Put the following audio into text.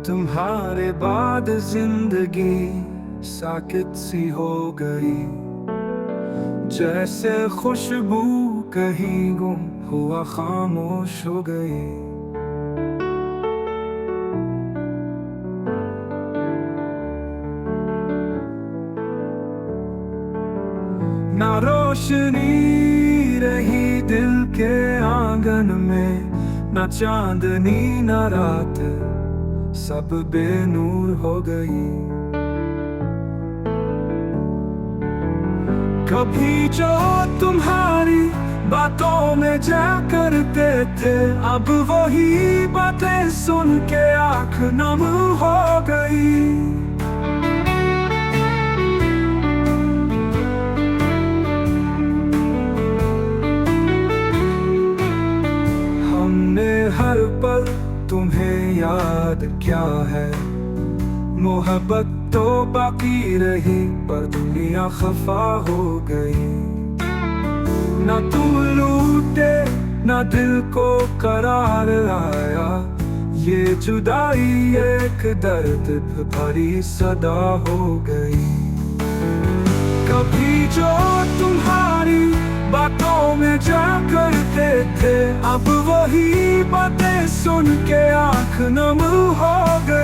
तुम्हारे बाद जिंदगी साकित सी हो गई, जैसे खुशबू कहीं गुम हुआ खामोश हो गई। ना रोशनी रही दिल के आंगन में, ना चांदनी ना रात, सब बेनूर हो गई। कभी जो तुम्हारी बातों में जा करते थे, अब वही बातें सुन के आँख नम हो गई। हमने हर पल तुम्हें याद क्या है, मोहब्बत तो बाकी रही पर दुनिया खफा हो गई। ना तुम लूटे ना दिल को करार आया, ये जुदाई एक दर्द भरी सदा हो गई। कभी जो तुम्हारी बातों में जा करते थे, अब वही बातें सुन के आँख नम हो गई।